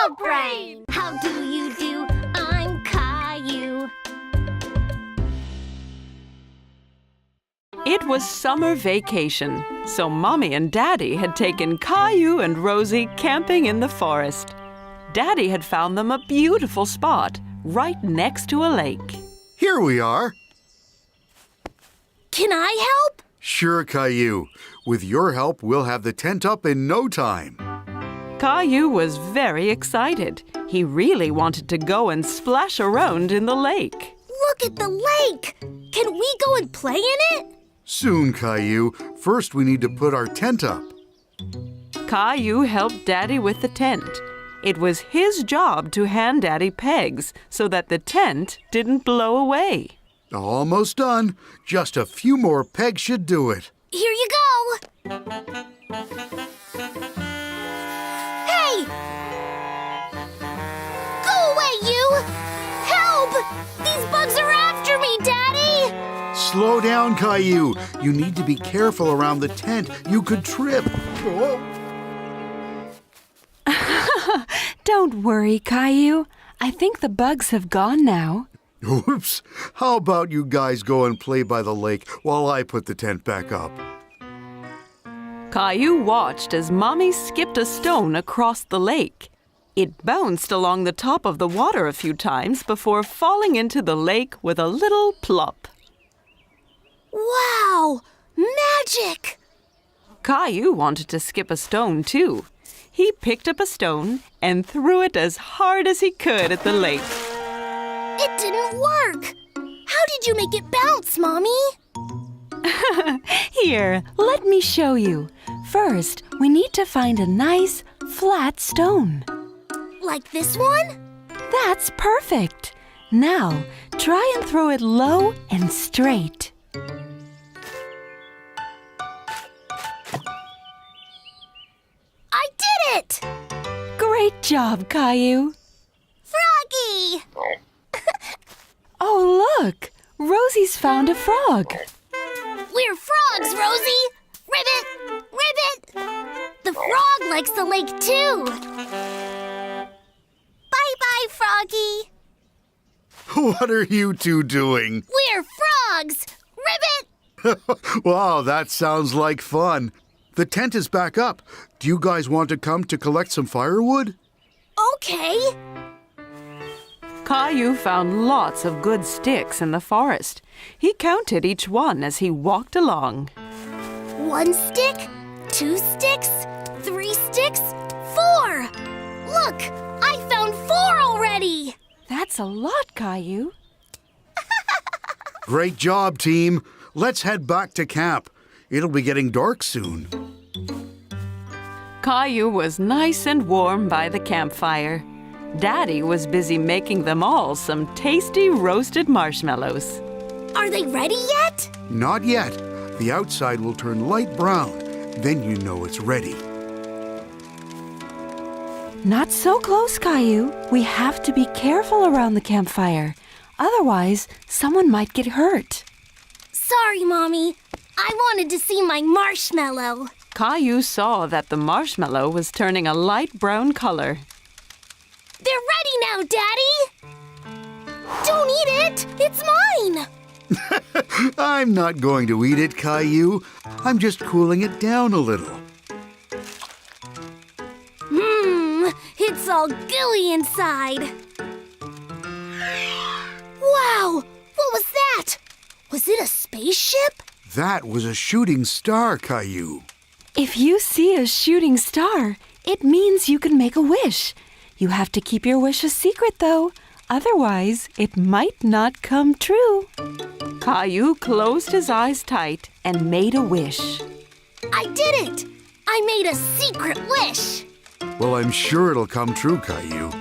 Frog Brain! How do you do? I'm Caillou. It was summer vacation, so Mommy and Daddy had taken Caillou and Rosie camping in the forest. Daddy had found them a beautiful spot right next to a lake. Here we are. Can I help? Sure, Caillou. With your help, we'll have the tent up in no time. Caillou was very excited. He really wanted to go and splash around in the lake. Look at the lake! Can we go and play in it? Soon, Caillou. First, we need to put our tent up. Caillou helped Daddy with the tent. It was his job to hand Daddy pegs so that the tent didn't blow away. Almost done. Just a few more pegs should do it. Here you go! Hey! Go away, you! Help! These bugs are after me, Daddy! Slow down, Caillou. You need to be careful around the tent. You could trip. Oh. Don't worry, Caillou. I think the bugs have gone now. Oops. How about you guys go and play by the lake while I put the tent back up? Caillou watched as Mommy skipped a stone across the lake. It bounced along the top of the water a few times before falling into the lake with a little plop. Wow! Magic! Caillou wanted to skip a stone, too. He picked up a stone and threw it as hard as he could at the lake. It didn't work! How did you make it bounce, Mommy? Here, let me show you. First, we need to find a nice, flat stone. Like this one? That's perfect. Now, try and throw it low and straight. I did it! Great job, Caillou. Froggy! Oh, look! Rosie's found a frog. We're frogs, Rosie! Ribbit! Ribbit! The frog likes the lake, too. Bye-bye, Froggy. What are you two doing? We're frogs! Ribbit! Wow, that sounds like fun. The tent is back up. Do you guys want to come to collect some firewood? Okay. Caillou found lots of good sticks in the forest. He counted each one as he walked along. 1 stick, 2 sticks, 3 sticks, 4! Look, I found 4 already! That's a lot, Caillou. Great job, team. Let's head back to camp. It'll be getting dark soon. Caillou was nice and warm by the campfire. Daddy was busy making them all some tasty roasted marshmallows. Are they ready yet? Not yet. The outside will turn light brown. Then you know it's ready. Not so close, Caillou. We have to be careful around the campfire. Otherwise, someone might get hurt. Sorry, Mommy. I wanted to see my marshmallow. Caillou saw that the marshmallow was turning a light brown color. They're ready now, Daddy! Don't eat it! It's mine! I'm not going to eat it, Caillou. I'm just cooling it down a little. It's all gooey inside. Wow! What was that? Was it a spaceship? That was a shooting star, Caillou. If you see a shooting star, it means you can make a wish. You have to keep your wish a secret, though. Otherwise, it might not come true. Caillou closed his eyes tight and made a wish. I did it! I made a secret wish! Well, I'm sure it'll come true, Caillou.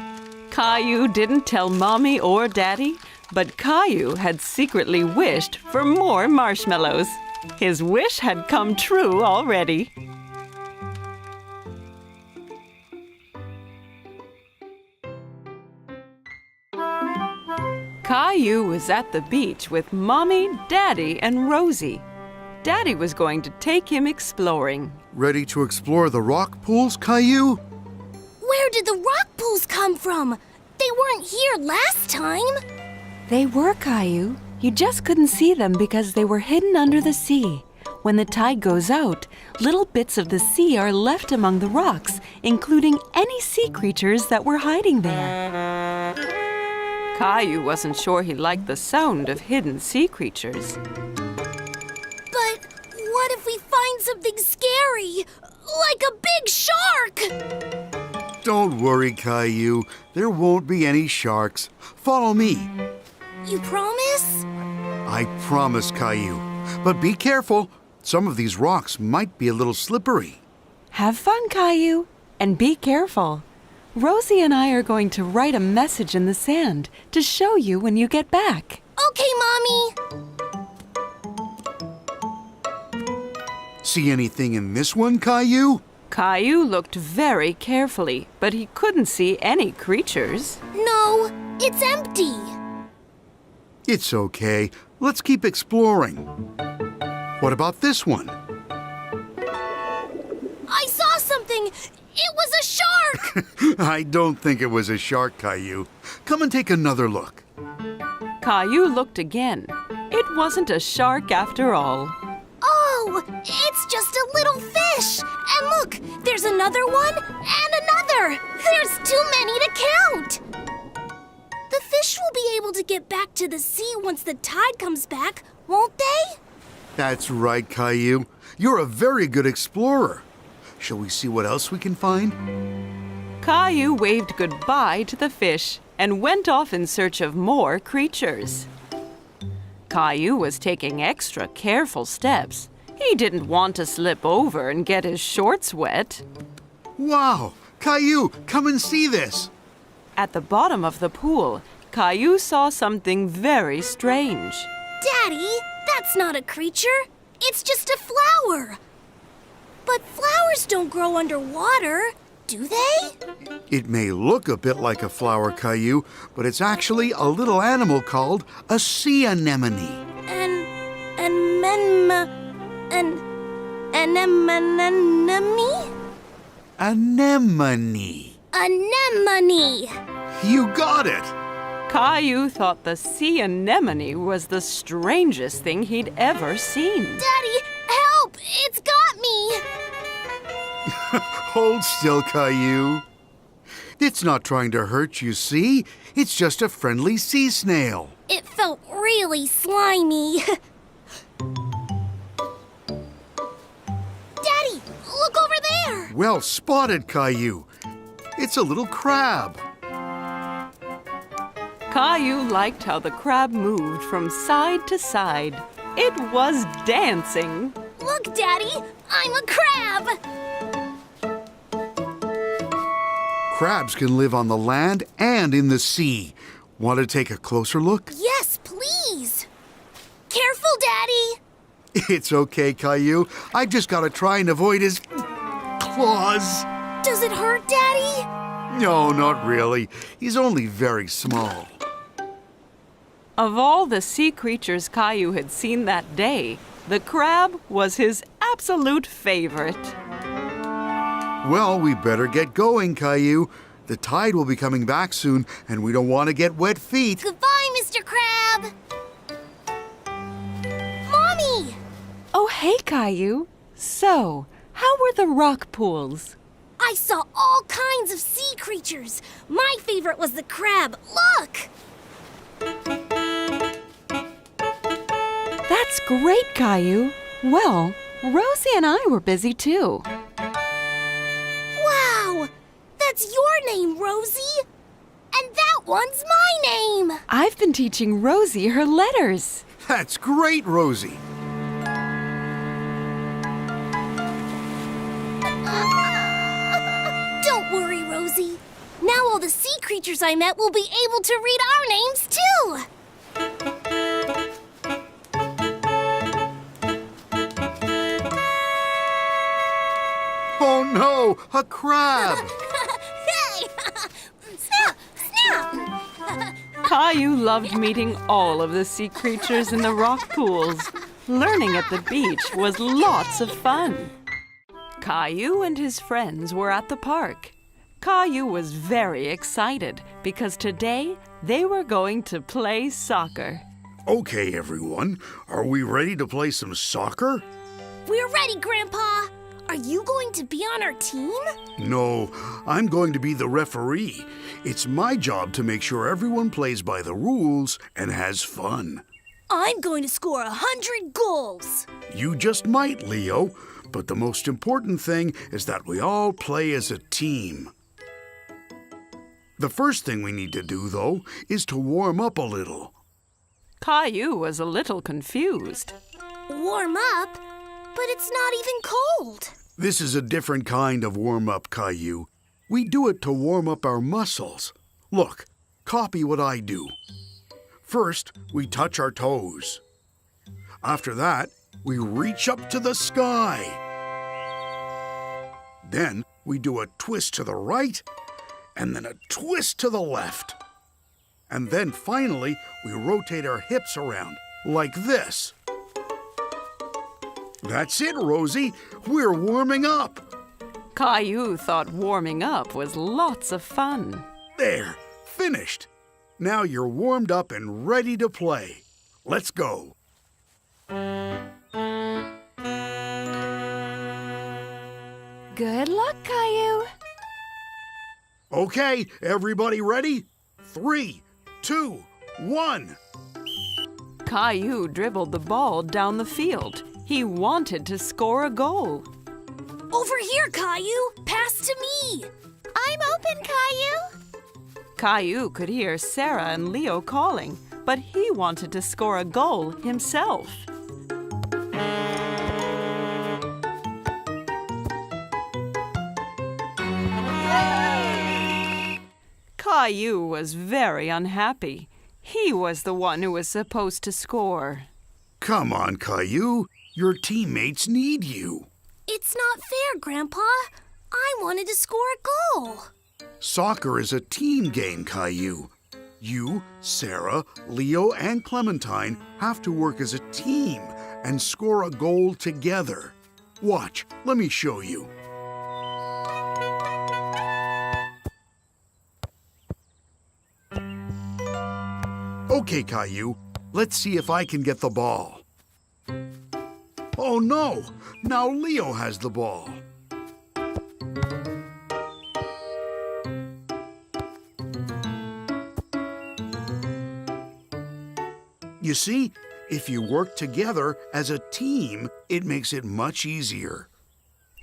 Caillou didn't tell Mommy or Daddy, but Caillou had secretly wished for more marshmallows. His wish had come true already. Caillou was at the beach with Mommy, Daddy, and Rosie. Daddy was going to take him exploring. Ready to explore the rock pools, Caillou? Where did the rock turtles come from? They weren't here last time. They were, Caillou. You just couldn't see them because they were hidden under the sea. When the tide goes out, little bits of the sea are left among the rocks, including any sea creatures that were hiding there. Caillou wasn't sure he liked the sound of hidden sea creatures. But what if we find something scary? Like a big shark! Don't worry, Caillou. There won't be any sharks. Follow me. You promise? I promise, Caillou. But be careful. Some of these rocks might be a little slippery. Have fun, Caillou, and be careful. Rosie and I are going to write a message in the sand to show you when you get back. Okay, Mommy. See anything in this one, Caillou? Caillou looked very carefully, but he couldn't see any creatures. No, it's empty. It's okay. Let's keep exploring. What about this one? I saw something. It was a shark. I don't think it was a shark, Caillou. Come and take another look. Caillou looked again. It wasn't a shark after all. Oh, it's just a little fish. And look, there's another one and another. There's too many to count. The fish will be able to get back to the sea once the tide comes back, won't they? That's right, Caillou. You're a very good explorer. Shall we see what else we can find? Caillou waved goodbye to the fish and went off in search of more creatures. Caillou was taking extra careful steps. He didn't want to slip over and get his shorts wet. Wow! Caillou, come and see this! At the bottom of the pool, Caillou saw something very strange. Daddy, that's not a creature. It's just a flower. But flowers don't grow underwater, do they? It may look a bit like a flower, Caillou, but it's actually a little animal called a sea anemone. Anemone? Anemone. Anemone. You got it! Caillou thought the sea anemone was the strangest thing he'd ever seen. Daddy, help! It's got me! Hold still, Caillou. It's not trying to hurt you, see? It's just a friendly sea snail. It felt really slimy. Daddy, look over there! Well spotted, Caillou. It's a little crab. Caillou liked how the crab moved from side to side. It was dancing. Look, Daddy, I'm a crab! Crabs can live on the land and in the sea. Want to take a closer look? Yes, please! Careful, Daddy! It's okay, Caillou. I just gotta try and avoid his claws. Does it hurt, Daddy? No, not really. He's only very small. Of all the sea creatures Caillou had seen that day, the crab was his absolute favorite. Well, we better get going, Caillou. The tide will be coming back soon, and we don't want to get wet feet. Goodbye, Mr. Crab! Mommy! Oh, hey, Caillou. So, how were the rock pools? I saw all kinds of sea creatures. My favorite was the crab. Look! That's great, Caillou. Well, Rosie and I were busy too. Wow! That's your name, Rosie! And that one's my name! I've been teaching Rosie her letters. That's great, Rosie. Don't worry, Rosie. Now all the sea creatures I met will be able to read our names, too! Oh no, a crab! Hey! Snap! Snap! Caillou loved meeting all of the sea creatures in the rock pools. Learning at the beach was lots of fun. Caillou and his friends were at the park. Caillou was very excited because today they were going to play soccer. Okay, everyone, are we ready to play some soccer? We're ready, Grandpa. Are you going to be on our team? No, I'm going to be the referee. It's my job to make sure everyone plays by the rules and has fun. I'm going to score 100 goals. You just might, Leo, but the most important thing is that we all play as a team. The first thing we need to do, though, is to warm up a little. Caillou was a little confused. Warm up? But it's not even cold. This is a different kind of warm-up, Caillou. We do it to warm up our muscles. Look, copy what I do. First, we touch our toes. After that, we reach up to the sky. Then we do a twist to the right and then a twist to the left. And then finally, we rotate our hips around like this. That's it, Rosie. We're warming up. Caillou thought warming up was lots of fun. There, finished. Now you're warmed up and ready to play. Let's go. Good luck, Caillou. Okay, everybody ready? 3, 2, 1. Caillou dribbled the ball down the field. He wanted to score a goal. Over here, Caillou. Pass to me. I'm open, Caillou. Caillou could hear Sarah and Leo calling, but he wanted to score a goal himself. Caillou was very unhappy. He was the one who was supposed to score. Come on, Caillou. Your teammates need you. It's not fair, Grandpa. I wanted to score a goal. Soccer is a team game, Caillou. You, Sarah, Leo, and Clementine have to work as a team and score a goal together. Watch, let me show you. Okay, Caillou, let's see if I can get the ball. Oh no! Now Leo has the ball. You see, if you work together as a team, it makes it much easier.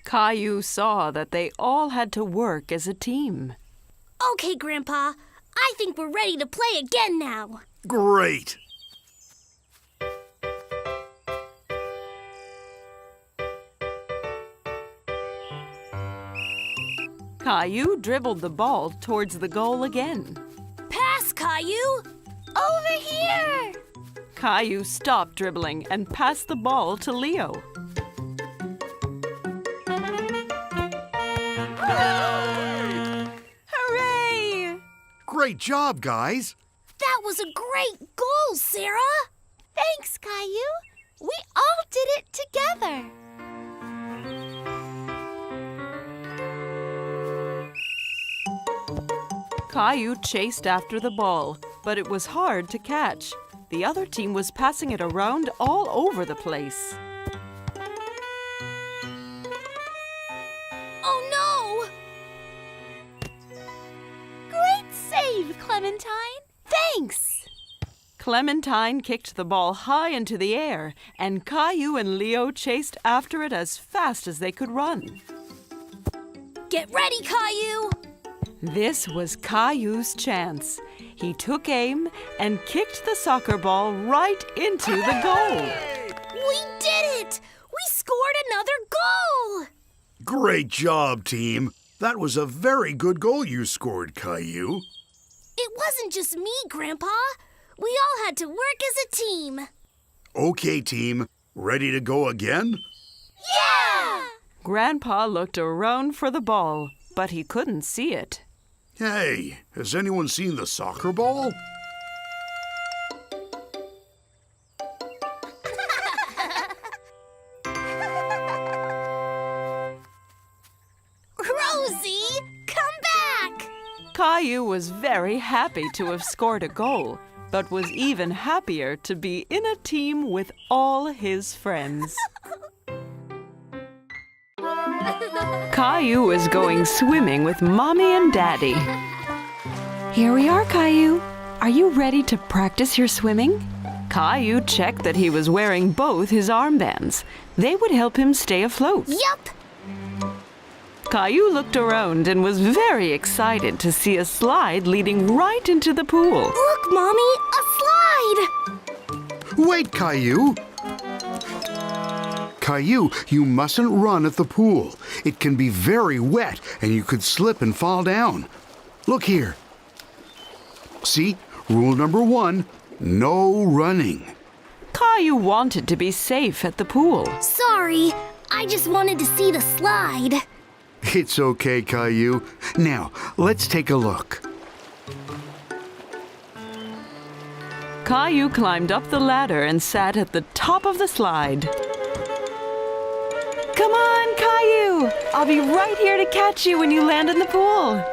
Caillou saw that they all had to work as a team. Okay, Grandpa. I think we're ready to play again now. Great! Caillou dribbled the ball towards the goal again. Pass, Caillou. Over here. Caillou stopped dribbling and passed the ball to Leo. Hooray! Great job, guys! That was a great goal, Sarah. Thanks, Caillou. We all did it together. Caillou chased after the ball, but it was hard to catch. The other team was passing it around all over the place. Oh, no! Great save, Clementine. Thanks. Clementine kicked the ball high into the air, and Caillou and Leo chased after it as fast as they could run. Get ready, Caillou. This was Caillou's chance. He took aim and kicked the soccer ball right into the goal. We did it! We scored another goal! Great job, team. That was a very good goal you scored, Caillou. It wasn't just me, Grandpa. We all had to work as a team. Okay, team. Ready to go again? Yeah! Grandpa looked around for the ball, but he couldn't see it. Hey, has anyone seen the soccer ball? Rosie, come Caillou was very happy to have scored a goal, but was even happier to be in a team with all his friends. Caillou was going swimming with Mommy and Daddy. Here we are, Caillou. Are you ready to practice your swimming? Caillou checked that he was wearing both his armbands. They would help him stay afloat. Yup. Caillou looked around and was very excited to see a slide leading right into the pool. Look, Mommy, a slide. Wait, Caillou! Caillou, you mustn't run at the pool. It can be very wet and you could slip and fall down. Look here. See, rule number 1, no running. Caillou wanted to be safe at the pool. Sorry, I just wanted to see the slide. It's okay, Caillou. Now, let's take a look. Caillou climbed up the ladder and sat at the top of the slide. Come on, Caillou! I'll be right here to catch you when you land in the pool.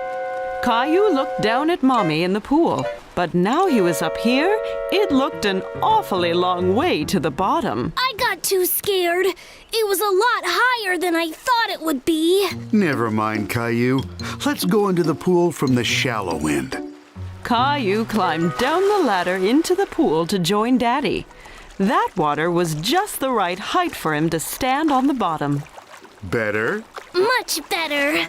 Caillou looked down at Mommy in the pool, but now he was up here, it looked an awfully long way to the bottom. I got too scared. It was a lot higher than I thought it would be. Never mind, Caillou. Let's go into the pool from the shallow end. Caillou climbed down the ladder into the pool to join Daddy. That water was just the right height for him to stand on the bottom. Better? Much better.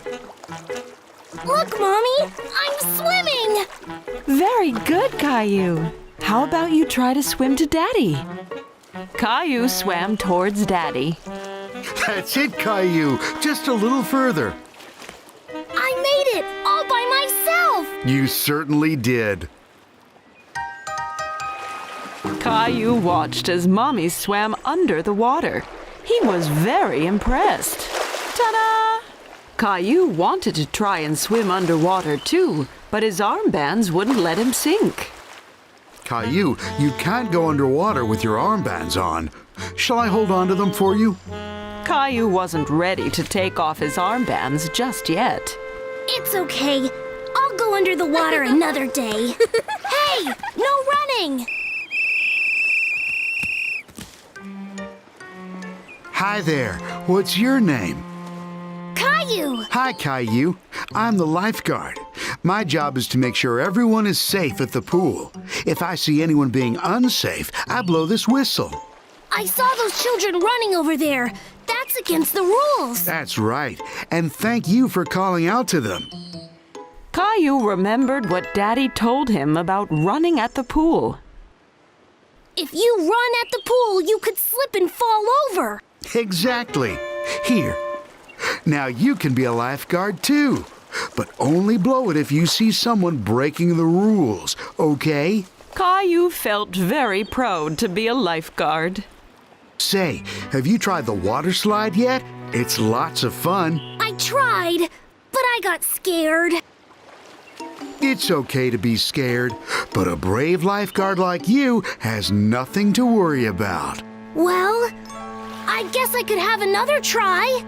Look, Mommy, I'm swimming. Very good, Caillou. How about you try to swim to Daddy? Caillou swam towards Daddy. That's it, Caillou. Just a little further. I made it all by myself. You certainly did. Caillou watched as Mommy swam under the water. He was very impressed. Ta-da! Caillou wanted to try and swim underwater too, but his armbands wouldn't let him sink. Caillou, you can't go underwater with your armbands on. Shall I hold on to them for you? Caillou wasn't ready to take off his armbands just yet. It's okay. I'll go under the water another day. Hey, no running. Hi there. What's your name? Caillou. Hi, Caillou. I'm the lifeguard. My job is to make sure everyone is safe at the pool. If I see anyone being unsafe, I blow this whistle. I saw those children running over there. That's against the rules. That's right. And thank you for calling out to them. Caillou remembered what Daddy told him about running at the pool. If you run at the pool, you could slip and fall over. Exactly. Here. Now you can be a lifeguard too. But only blow it if you see someone breaking the rules, okay? Caillou felt very proud to be a lifeguard. Say, have you tried the water slide yet? It's lots of fun. I tried, but I got scared. It's okay to be scared, but a brave lifeguard like you has nothing to worry about. Well, I guess I could have another try.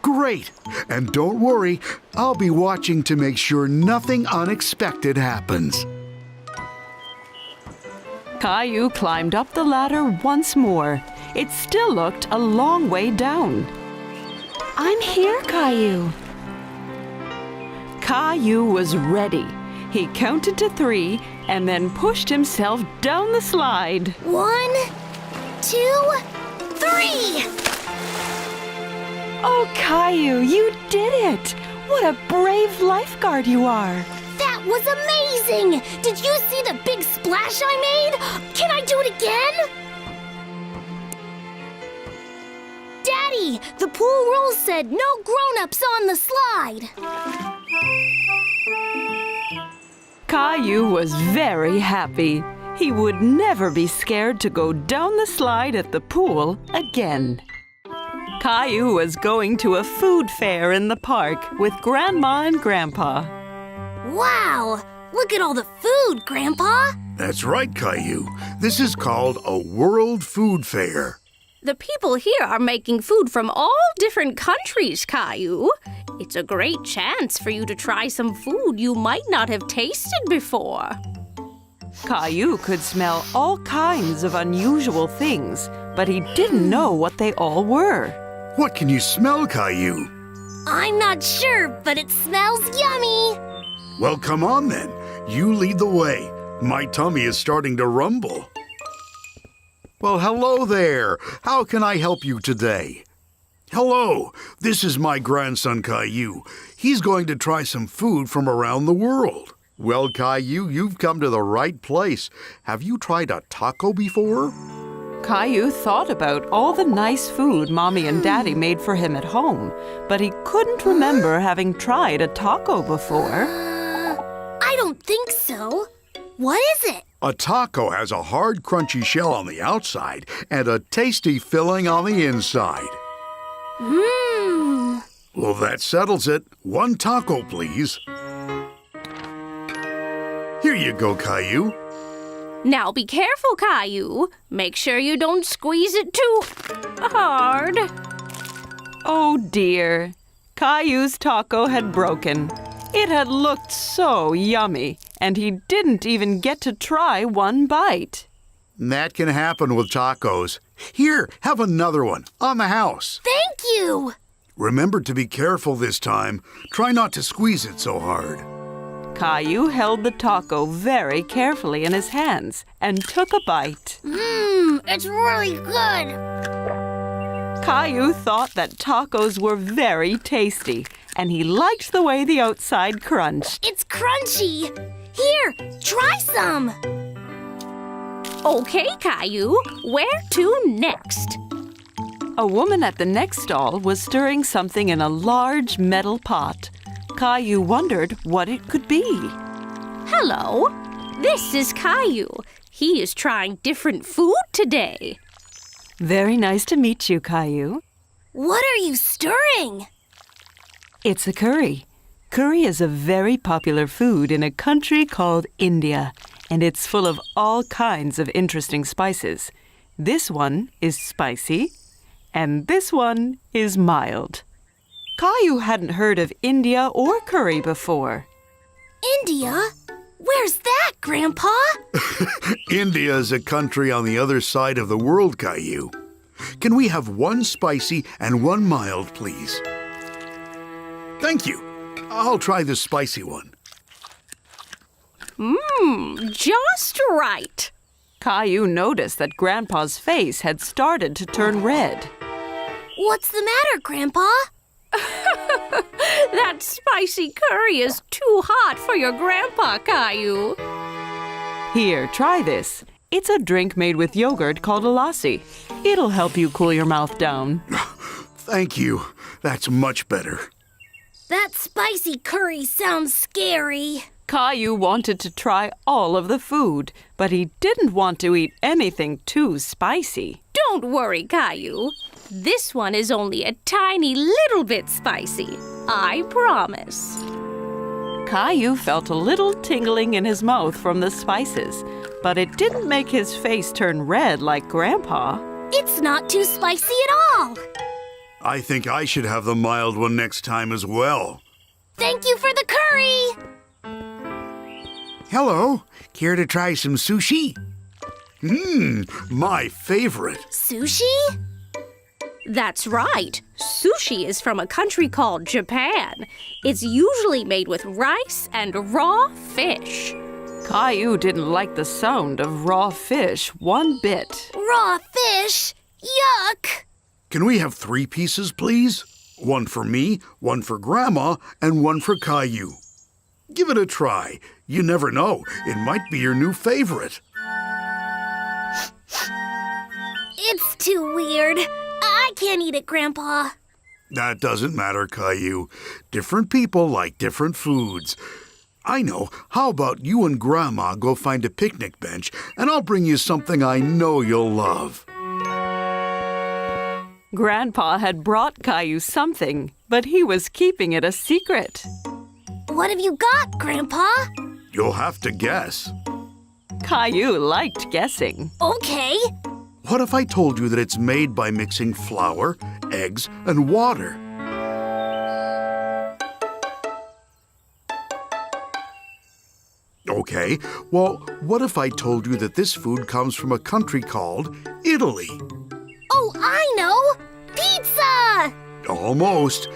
Great! And don't worry, I'll be watching to make sure nothing unexpected happens. Caillou climbed up the ladder once more. It still looked a long way down. I'm here, Caillou. Caillou was ready. He counted to 3 and then pushed himself down the slide. 1, 2, 3. Oh, Caillou, you did it! What a brave lifeguard you are! That was amazing! Did you see the big splash I made? Can I do it again? Daddy, the pool rules said no grown-ups on the slide. Caillou was very happy. He would never be scared to go down the slide at the pool again. Caillou was going to a food fair in the park with Grandma and Grandpa. Wow! Look at all the food, Grandpa! That's right, Caillou. This is called a World Food Fair. The people here are making food from all different countries, Caillou. It's a great chance for you to try some food you might not have tasted before. Caillou could smell all kinds of unusual things, but he didn't know what they all were. What can you smell, Caillou? I'm not sure, but it smells yummy. Well, come on then. You lead the way. My tummy is starting to rumble. Well, hello there. How can I help you today? Hello, this is my grandson Caillou. He's going to try some food from around the world. Well, Caillou, you've come to the right place. Have you tried a taco before? Caillou thought about all the nice food Mommy and Daddy made for him at home, but he couldn't remember having tried a taco before. I don't think so. What is it? A taco has a hard, crunchy shell on the outside and a tasty filling on the inside. Mmm. Well, that settles it. 1 taco, please. Here you go, Caillou. Now be careful, Caillou. Make sure you don't squeeze it too hard. Oh dear, Caillou's taco had broken. It had looked so yummy, and he didn't even get to try 1 bite. That can happen with tacos. Here, have another one on the house. Thank you. Remember to be careful this time. Try not to squeeze it so hard. Caillou held the taco very carefully in his hands and took a bite. Mmm, it's really good. Caillou thought that tacos were very tasty, and he liked the way the outside crunched. It's crunchy. Here, try some. Okay, Caillou, where to next? A woman at the next stall was stirring something in a large metal pot. Caillou wondered what it could be. Hello, this is Caillou. He is trying different food today. Very nice to meet you, Caillou. What are you stirring? It's a curry. Curry is a very popular food in a country called India, and it's full of all kinds of interesting spices. This one is spicy, and this one is mild. Caillou hadn't heard of India or curry before. India? Where's that, Grandpa? India is a country on the other side of the world, Caillou. Can we have 1 spicy and 1 mild, please? Thank you. I'll try the spicy one. Just right. Caillou noticed that Grandpa's face had started to turn red. What's the matter, Grandpa? That spicy curry is too hot for your grandpa, Caillou. Here, try this. It's a drink made with yogurt called a lassi. It'll help you cool your mouth down. Thank you. That's much better. That spicy curry sounds scary. Caillou wanted to try all of the food, but he didn't want to eat anything too spicy. Don't worry, Caillou. This one is only a tiny little bit spicy. I promise. Caillou felt a little tingling in his mouth from the spices, but it didn't make his face turn red like Grandpa. It's not too spicy at all. I think I should have the mild one next time as well. Thank you for the curry. Hello. Care to try some sushi? My favorite. Sushi? That's right. Sushi is from a country called Japan. It's usually made with rice and raw fish. Caillou didn't like the sound of raw fish one bit. Raw fish? Yuck! Can we have 3 pieces, please? 1 for me, 1 for Grandma, and 1 for Caillou. Give it a try. You never know. It might be your new favorite. It's too weird. I can't eat it, Grandpa. That doesn't matter, Caillou. Different people like different foods. I know. How about you and Grandma go find a picnic bench, and I'll bring you something I know you'll love. Grandpa had brought Caillou something, but he was keeping it a secret. What have you got, Grandpa? You'll have to guess. Caillou liked guessing. Okay. What if I told you that it's made by mixing flour, eggs, and water? Okay, well, what if I told you that this food comes from a country called Italy? Oh, I know! Pizza! Almost.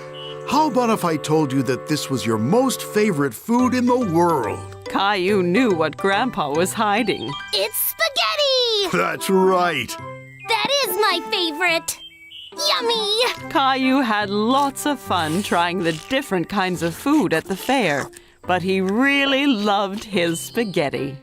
How about if I told you that this was your most favorite food in the world? Caillou knew what Grandpa was hiding. It's spaghetti! That's right. That is my favorite! Yummy! Caillou had lots of fun trying the different kinds of food at the fair, but he really loved his spaghetti.